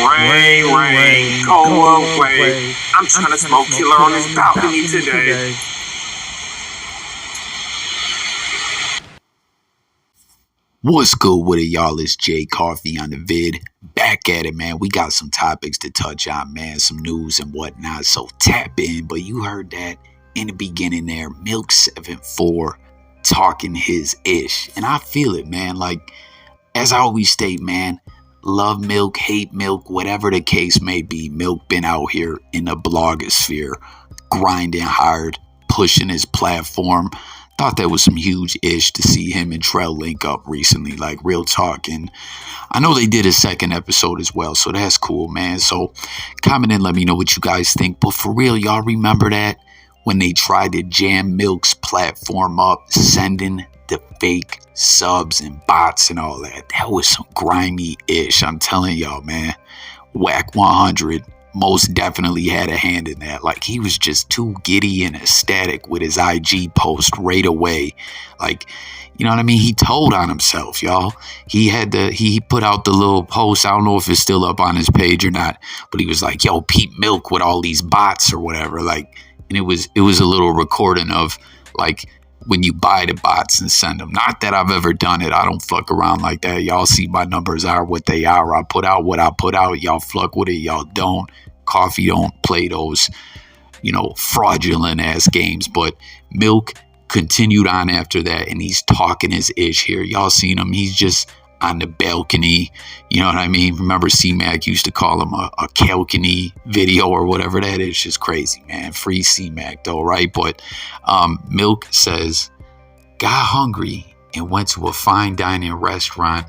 Rain, go away. I'm trying to smoke killer on this balcony today. What's good with it, y'all? It's J Coffee on the vid. Back at it, man. We got some topics to touch on, man. Some news and whatnot. So tap in. But you heard that in the beginning there. Milk74 talking his ish. And I feel it, man. Like, as I always state, man, love milk, hate milk, whatever the case may be. Milk been out here in the blogosphere, grinding hard, pushing his platform. Thought that was some huge ish to see him and Trell link up recently, like real talk. And I know they did a second episode as well, so that's cool, man. So comment and let me know what you guys think. But for real, y'all remember that when they tried to jam Milk's platform up, sending the fake subs and bots and all that? That was some grimy ish. I'm telling y'all, man. Wack 100 most definitely had a hand in that. Like, he was just too giddy and ecstatic with his IG post right away. Like, you know what I mean? He told on himself, y'all. He put out the little post. I don't know if it's still up on his page or not, but he was like, yo, Pete Milk with all these bots or whatever. Like, and it was a little recording of, like, when you buy the bots and send them. Not that I've ever done it. I don't fuck around like that. Y'all see my numbers are what they are. I put out what I put out. Y'all fuck with it. Y'all don't. Coffee don't play those, fraudulent ass games. But Milk continued on after that, and he's talking his ish here. Y'all seen him. He's just on the balcony. You know what I mean? Remember smacc used to call him a balcony video or whatever that is. Just crazy, man. Free smacc though, right? But Milk says, got hungry and went to a fine dining restaurant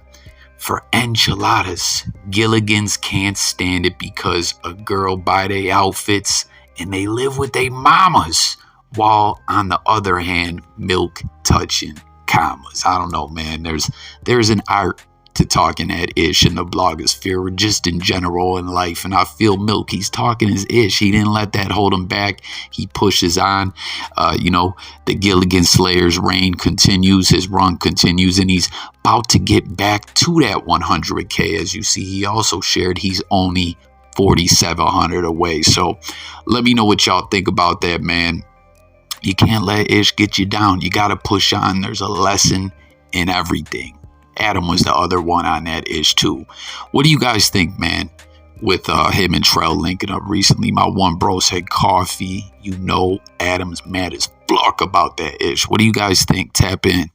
for enchiladas. Gilligan's can't stand it because a girl buy they outfits and they live with they mamas, while on the other hand, Milk touching commas. I don't know, man. There's an art to talking that ish in the blogosphere, just in general in life. And I feel Milk, he's talking his ish. He didn't let that hold him back. He pushes on. The Gilligan Slayer's reign continues. His run continues, and he's about to get back to that 100K. As you see, he also shared he's only 4,700 away. So let me know what y'all think about that, man. You can't let ish get you down. You got to push on. There's a lesson in everything. Adam was the other one on that ish too. What do you guys think, man, with him and Trell linking up recently? My one bro said coffee. Adam's mad as fuck about that ish. What do you guys think? Tap in.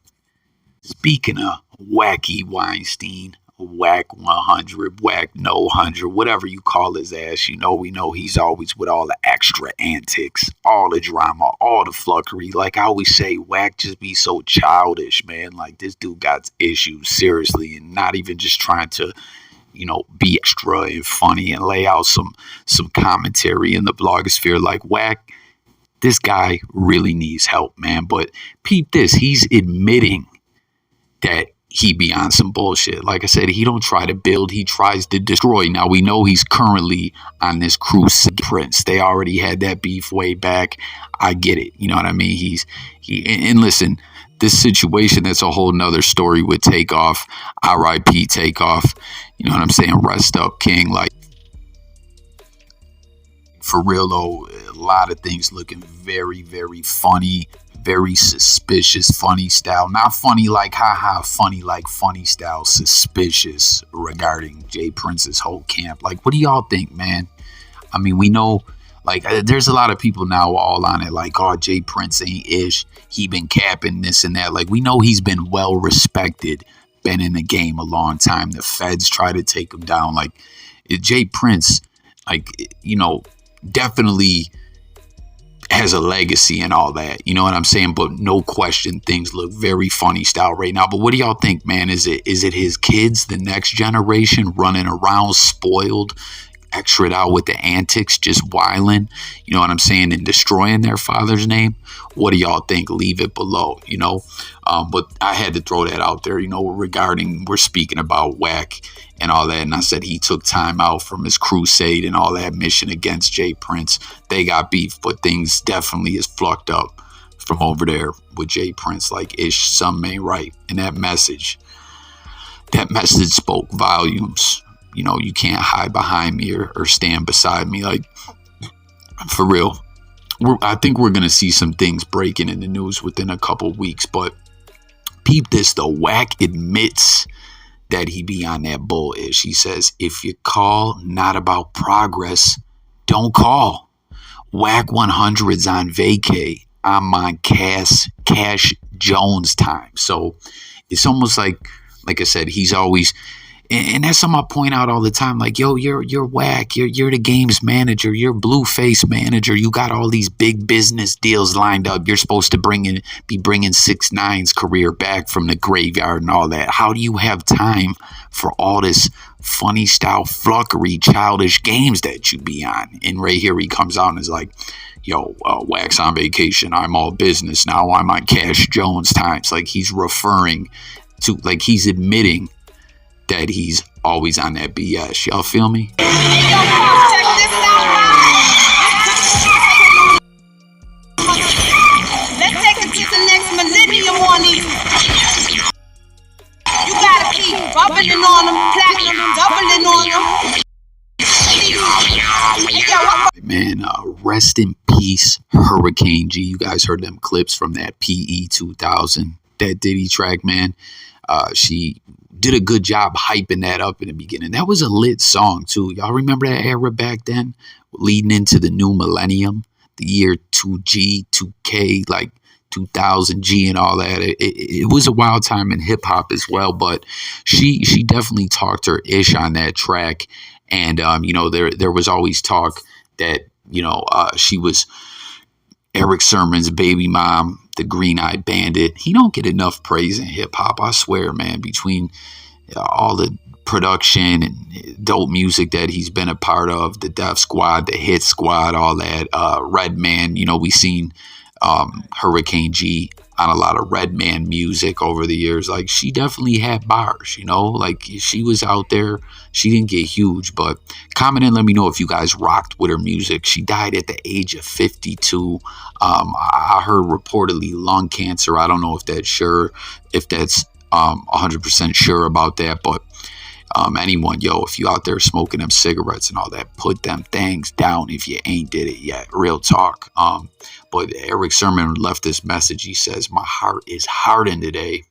Speaking of Wacky Weinstein, Wack 100, Wack no 100, whatever you call his ass, we know he's always with all the extra antics, all the drama, all the fuckery. Like I always say, Wack just be so childish, man. Like, this dude got issues, seriously, and not even just trying to, be extra and funny and lay out some commentary in the blogosphere. Like, Wack, this guy really needs help, man. But peep this, he's admitting that he be on some bullshit. Like I said, he don't try to build, he tries to destroy. Now, we know he's currently on this Crusade Prince. They already had that beef way back. I get it. You know what I mean? And listen, this situation, that's a whole nother story with Takeoff. R.I.P. Takeoff. You know what I'm saying? Rest up, King. Like, for real though, a lot of things looking very, very funny. Very suspicious, funny style. Not funny like haha, funny like funny style, suspicious regarding Jprince's whole camp. Like, what do y'all think, man? I mean, we know, like, there's a lot of people now all on it, like, oh, Jprince ain't ish. He been capping this and that. Like, we know he's been well respected, been in the game a long time. The feds try to take him down. Like, Jprince, like, definitely has a legacy and all that, you know what I'm saying? But no question, things look very funny style right now. But what do y'all think, man? Is it his kids, the next generation, running around spoiled, extra out with the antics, just whiling, you know what I'm saying, and destroying their father's name? What do y'all think? Leave it below, but I had to throw that out there, regarding, we're speaking about Wack and all that, and I said he took time out from his crusade and all that mission against Jprince. They got beef, but things definitely is flucked up from over there with Jprince. Like, ish, something ain't right. And that message spoke volumes. you can't hide behind me or stand beside me. Like, for real. I think we're going to see some things breaking in the news within a couple weeks. But peep this, though. Wack admits that he be on that bullish. He says, if you call not about progress, don't call. Wack 100's on vacay. I'm on Cash Jones time. So it's almost like I said, he's always, and that's something I point out all the time. Like, yo, you're Wack. You're the game's manager. You're Blueface manager. You got all these big business deals lined up. You're supposed to be bringing 6ix9ine's career back from the graveyard and all that. How do you have time for all this funny style fluckery, childish games that you be on? And right here he comes out and is like, yo, Wack's on vacation. I'm all business now. I'm on Cash Jones times. Like, he's referring to, like, he's admitting that he's always on that BS. Y'all feel me? Check this out. Let's take it to the next millennium on these. You gotta keep bubbling on them, platinum, doubling on them. Man, rest in peace, Hurricane G. You guys heard them clips from that PE 2000, that Diddy track, man. She did a good job hyping that up in the beginning. That was a lit song, too. Y'all remember that era back then? Leading into the new millennium, the year 2G, 2K, like 2000G and all that. It was a wild time in hip-hop as well, but she definitely talked her ish on that track. And, there was always talk that, she was Eric Sermon's baby mom, the green-eyed bandit. He don't get enough praise in hip-hop, I swear, man, between all the production and dope music that he's been a part of, the Def Squad, the Hit Squad, all that. Redman, we seen Hurricane G on a lot of Redman music over the years. Like, she definitely had bars, like she was out there. She didn't get huge, but comment and let me know if you guys rocked with her music. She died at the age of 52. I heard reportedly lung cancer. I don't know if that's 100% sure about that, but anyone, if you out there smoking them cigarettes and all that, put them things down if you ain't did it yet. Real talk. But Eric Sermon left this message. He says, my heart is hardened today.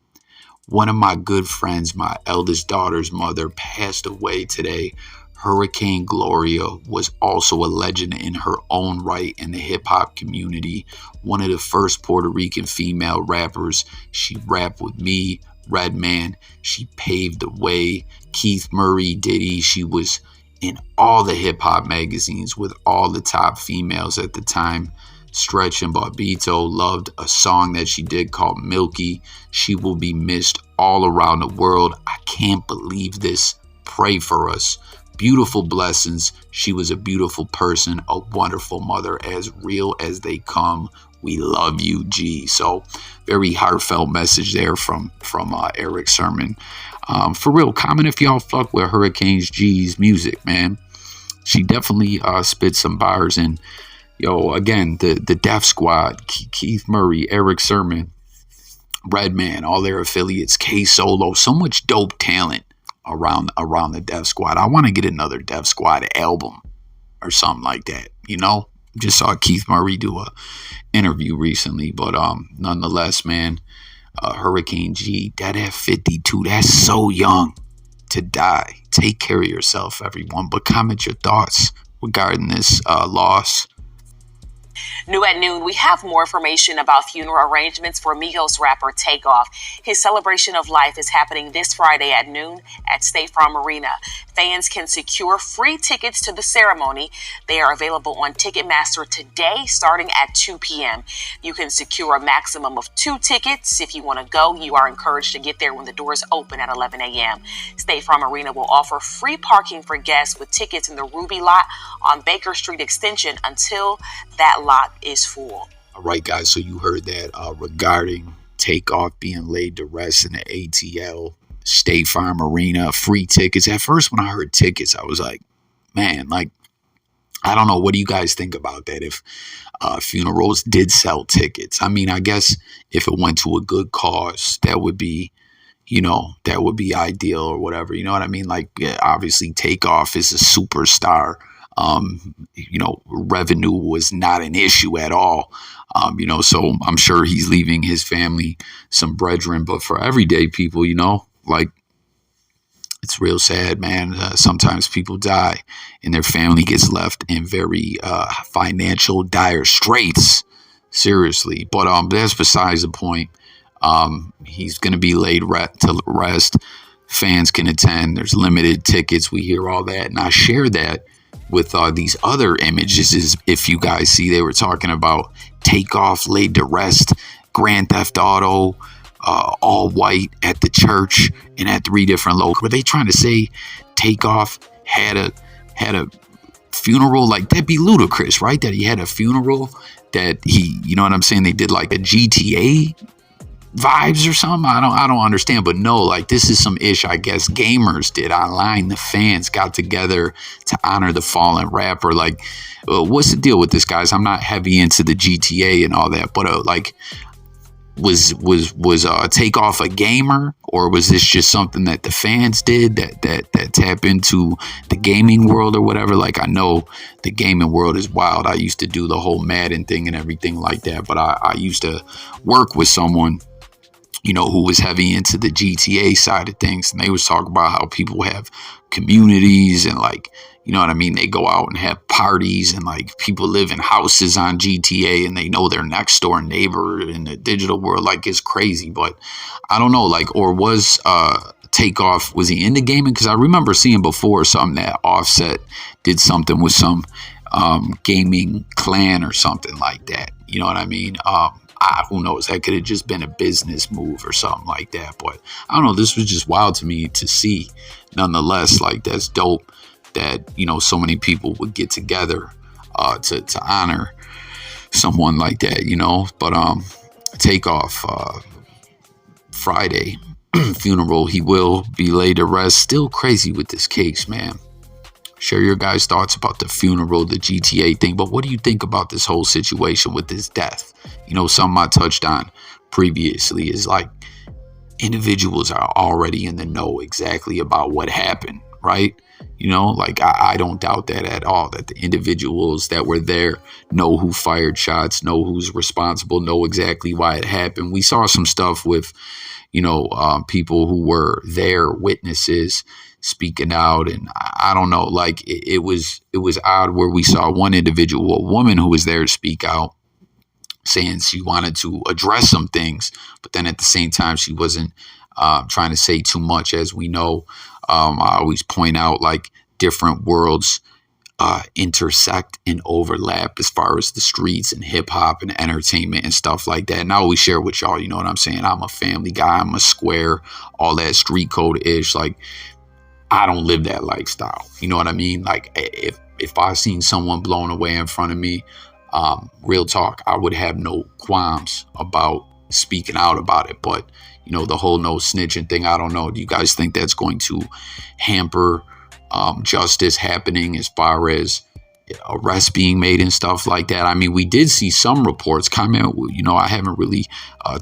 One of my good friends, my eldest daughter's mother, passed away today. Hurricane Gloria was also a legend in her own right in the hip-hop community. One of the first Puerto Rican female rappers. She rapped with me, Redman. She paved the way. Keith Murray, Diddy. She was in all the hip-hop magazines with all the top females at the time. Stretch and Barbito loved a song that she did called Milky. She will be missed all around the world. I can't believe this. Pray for us. Beautiful blessings. She was a beautiful person, a wonderful mother, as real as they come. We love you, G. So very heartfelt message there from Eric Sermon. For real, comment if y'all fuck with Hurricane G's music, man. She definitely spit some bars. And again, the Def Squad, Keith Murray, Eric Sermon, Redman, all their affiliates, K Solo, so much dope talent around the Def Squad. I want to get another Def Squad album or something like that. Just saw Keith Murray do a interview recently, but nonetheless, man, Hurricane G, dead at 52. That's so young to die. Take care of yourself, everyone. But comment your thoughts regarding this loss. New at noon, we have more information about funeral arrangements for Migos rapper Takeoff. His celebration of life is happening this Friday at noon at State Farm Arena. Fans can secure free tickets to the ceremony. They are available on Ticketmaster today, starting at 2 p.m. You can secure a maximum of 2 tickets. If you want to go, you are encouraged to get there when the doors open at 11 a.m. State Farm Arena will offer free parking for guests with tickets in the Ruby lot on Baker Street Extension until that lot is full. All right, guys, so you heard that regarding Takeoff being laid to rest in the ATL State Farm Arena, free tickets. At first, when I heard tickets, I was like, man, like, I don't know. What do you guys think about that? If funerals did sell tickets, I mean, I guess if it went to a good cause, that would be, you know, that would be ideal or whatever. You know what I mean? Like, yeah, obviously, Takeoff is a superstar. You know, revenue was not an issue at all. You know, so I'm sure he's leaving his family some brethren. But for everyday people, you know, like, it's real sad, man. Sometimes people die and their family gets left in very financial dire straits. Seriously. But that's besides the point. He's going to be laid to rest. Fans can attend. There's limited tickets. We hear all that. And I share that with these other images. Is if you guys see, they were talking about Takeoff laid to rest, Grand Theft Auto, all white at the church and at 3 different locations. Were they trying to say Takeoff had a funeral? Like, that'd be ludicrous, right? That he had a funeral, that he, you know what I'm saying? They did like a GTA vibes or something. I don't understand, but no, like, this is some ish I guess gamers did online. The fans got together to honor the fallen rapper. Like, what's the deal with this, guys? I'm not heavy into the GTA and all that, but like, was Takeoff a gamer, or was this just something that the fans did that tap into the gaming world or whatever? Like, I know the gaming world is wild. I used to do the whole Madden thing and everything like that, but I used to work with someone, you know, who was heavy into the GTA side of things. And they was talking about how people have communities and, like, you know what I mean? They go out and have parties, and like, people live in houses on GTA and they know their next door neighbor in the digital world. Like, it's crazy. But I don't know, like, or was Takeoff, was he into gaming? Because I remember seeing before something that Offset did something with some gaming clan or something like that. You know what I mean? Who knows? That could have just been a business move or something like that. But I don't know. This was just wild to me to see. Nonetheless, like, that's dope that, you know, so many people would get together to honor someone like that, you know. But Takeoff, Friday funeral, he will be laid to rest. Still crazy with this case, man. Share your guys' thoughts about the funeral, the GTA thing. But what do you think about this whole situation with his death? You know, something I touched on previously is, like, individuals are already in the know exactly about what happened, right? You know, like, I don't doubt that at all, that the individuals that were there know who fired shots, know who's responsible, know exactly why it happened. We saw some stuff with, you know, people who were there, witnesses, speaking out. And I don't know, like, it was odd where we saw one individual, a woman who was there to speak out, saying she wanted to address some things, but then at the same time, she wasn't trying to say too much. As we know, I always point out, like, different worlds intersect and overlap as far as the streets and hip hop and entertainment and stuff like that. And I always share with y'all, you know what I'm saying? I'm a family guy. I'm a square, all that street code ish. Like, I don't live that lifestyle. You know what I mean? Like, if I seen someone blown away in front of me, real talk, I would have no qualms about speaking out about it. But, you know, the whole no snitching thing, I don't know. Do you guys think that's going to hamper justice happening as far as arrests being made and stuff like that? I mean, we did see some reports comment, you know, I haven't really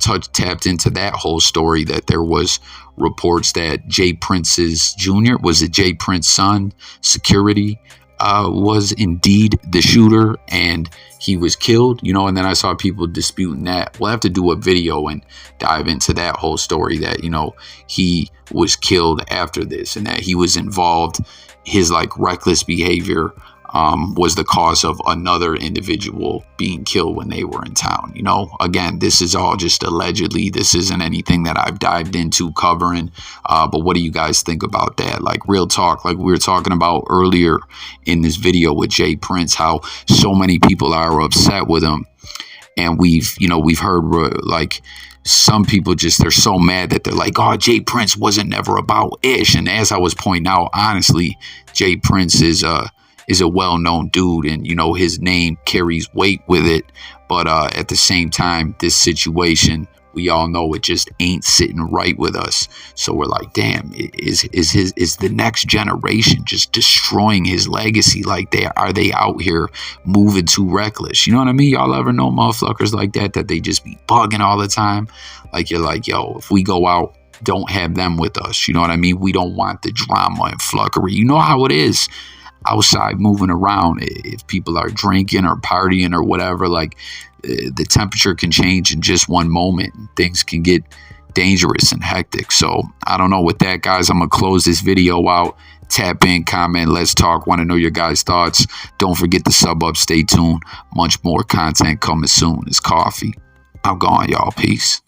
tapped into that whole story, that there was reports that Jprince's Jr., was it Jprince's son, security, was indeed the shooter and he was killed, you know. And then I saw people disputing that. We'll have to do a video and dive into that whole story, that, you know, he was killed after this and that he was involved. His, like, reckless behavior was the cause of another individual being killed when they were in town. You know, again, this is all just allegedly. This isn't anything that I've dived into covering. But what do you guys think about that? Like, real talk, like we were talking about earlier in this video with Jprince, how so many people are upset with him. And we've heard, like, some people just, they're so mad that they're like, oh, Jprince wasn't never about ish. And as I was pointing out, honestly, Jprince is a well-known dude, and, you know, his name carries weight with it. But at the same time, this situation, we all know it just ain't sitting right with us. So we're like, damn, is the next generation just destroying his legacy? Like, are they out here moving too reckless? You know what I mean? Y'all ever know motherfuckers like that they just be bugging all the time? Like, you're like, yo, if we go out don't have them with us. You know what I mean? We don't want the drama and fluggery. You know how it is outside moving around. If people are drinking or partying or whatever, like the temperature can change in just one moment. Things can get dangerous and hectic. So I don't know. With that, guys, I'm going to close this video out. Tap in, comment, let's talk. Want to know your guys' thoughts. Don't forget to sub up. Stay tuned. Much more content coming soon. It's Coffee. I'm gone, y'all. Peace.